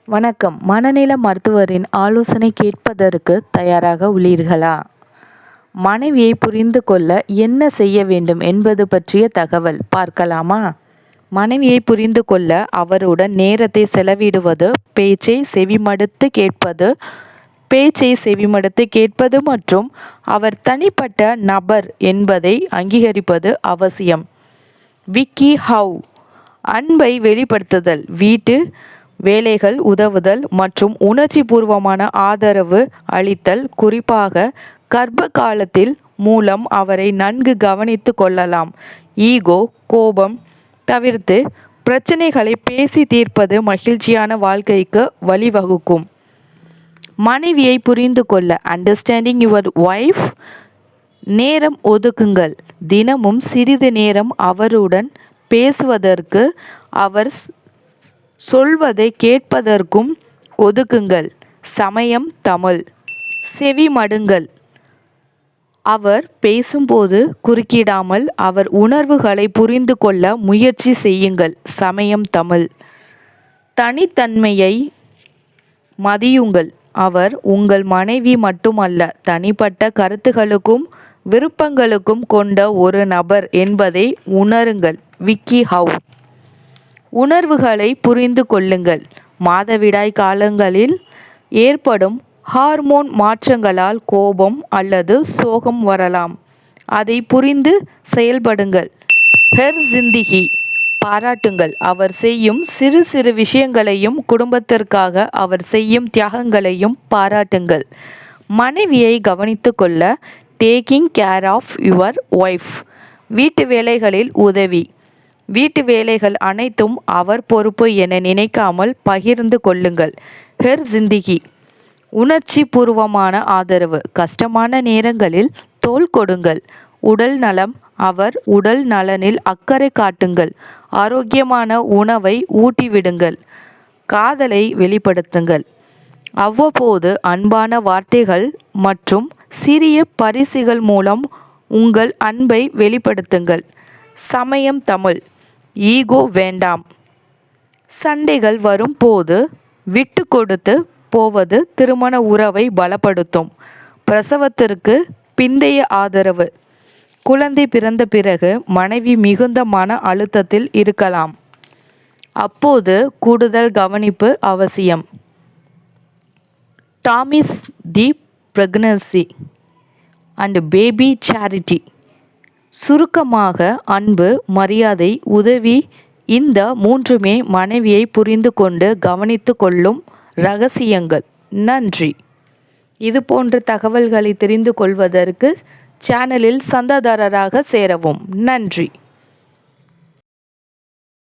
வணக்கம். மனநல மருத்துவரின் ஆலோசனை கேட்பதற்கு தயாராக உள்ளீர்களா? மனைவியை புரிந்து கொள்ள என்ன செய்ய வேண்டும் என்பது பற்றிய தகவல் பார்க்கலாமா? மனைவியை புரிந்து கொள்ள அவருடன் நேரத்தை செலவிடுவது, பேச்சை செவிமடுத்து கேட்பது மற்றும் அவர் தனிப்பட்ட நபர் என்பதை அங்கீகரிப்பது அவசியம். விக்கி ஹவ். அன்பை வெளிப்படுத்துதல், வீட்டு வேலைகள் உதவுதல் மற்றும் உணர்ச்சிபூர்வமான ஆதரவு அளித்தல், குறிப்பாக கர்ப்ப காலத்தில் மூலம் அவரை நன்கு கவனித்து கொள்ளலாம். ஈகோ, கோபம் தவிர்த்து பிரச்சனைகளை பேசி தீர்ப்பது மகிழ்ச்சியான வாழ்க்கைக்கு வழிவகுக்கும். மனைவியை புரிந்து கொள்ள அண்டர்ஸ்டாண்டிங் யுவர் ஒய்ஃப். நேரம் ஒதுக்குங்கள். தினமும் சிறிது நேரம் அவருடன் பேசுவதற்கு, அவர் சொல்வதை கேட்பதற்கும் ஒதுக்குங்கள். சமயம் தமிழ். செவி மடுங்கள். அவர் பேசும்போது குறுக்கிடாமல் அவர் உணர்வுகளை புரிந்து கொள்ள முயற்சி செய்யுங்கள். சமயம் தமிழ். தனித்தன்மையை மதியுங்கள். அவர் உங்கள் மனைவி மட்டுமல்ல, தனிப்பட்ட கருத்துகளுக்கும் விருப்பங்களுக்கும் கொண்ட ஒரு நபர் என்பதை உணருங்கள். விக்கி ஹவ். உணர்வுகளை புரிந்து கொள்ளுங்கள். மாதவிடாய் காலங்களில் ஏற்படும் ஹார்மோன் மாற்றங்களால் கோபம் அல்லது சோகம் வரலாம். அதை புரிந்து செயல்படுங்கள். ஹர் ஜிந்திகி. பாராட்டுங்கள். அவர் செய்யும் சிறு சிறு விஷயங்களையும் குடும்பத்திற்காக அவர் செய்யும் தியாகங்களையும் பாராட்டுங்கள். மனைவியை கவனித்து கொள்ள taking care of your wife. வீட்டு வேலைகளில் உதவி. வீட்டு வேலைகள் அனைத்தும் அவர் பொறுப்பு என நினைக்காமல் பகிர்ந்து கொள்ளுங்கள். ஹர் ஜிந்திகி. உணர்ச்சி பூர்வமான ஆதரவு. கஷ்டமான நேரங்களில் தோள் கொடுங்கள். உடல் நலம். அவர் உடல் நலனில் அக்கறை காட்டுங்கள். ஆரோக்கியமான உணவை ஊட்டிவிடுங்கள். காதலை வெளிப்படுத்துங்கள். அவ்வப்போது அன்பான வார்த்தைகள் மற்றும் சிறிய பரிசுகள் மூலம் உங்கள் அன்பை வெளிப்படுத்துங்கள். சமயம் தமிழ். ஈகோ வேண்டாம். சண்டைகள் வரும் போது விட்டு கொடுத்து போவது திருமண உறவை பலப்படுத்தும். பிரசவத்திற்கு பிந்தைய ஆதரவு. குழந்தை பிறந்த பிறகு மனைவி மிகுந்த மன அழுத்தத்தில் இருக்கலாம். அப்போது கூடுதல் கவனிப்பு அவசியம். Tommy's the pregnancy and baby charity. சுருக்கமாக அன்பு, மரியாதை, உதவி, இந்த மூன்றுமே மனைவியை புரிந்து கொண்டு கவனித்து கொள்ளும் இரகசியங்கள். நன்றி. இது போன்ற தகவல்களை தெரிந்து கொள்வதற்கு சேனலில் சந்தாதாரராக சேரவும். நன்றி.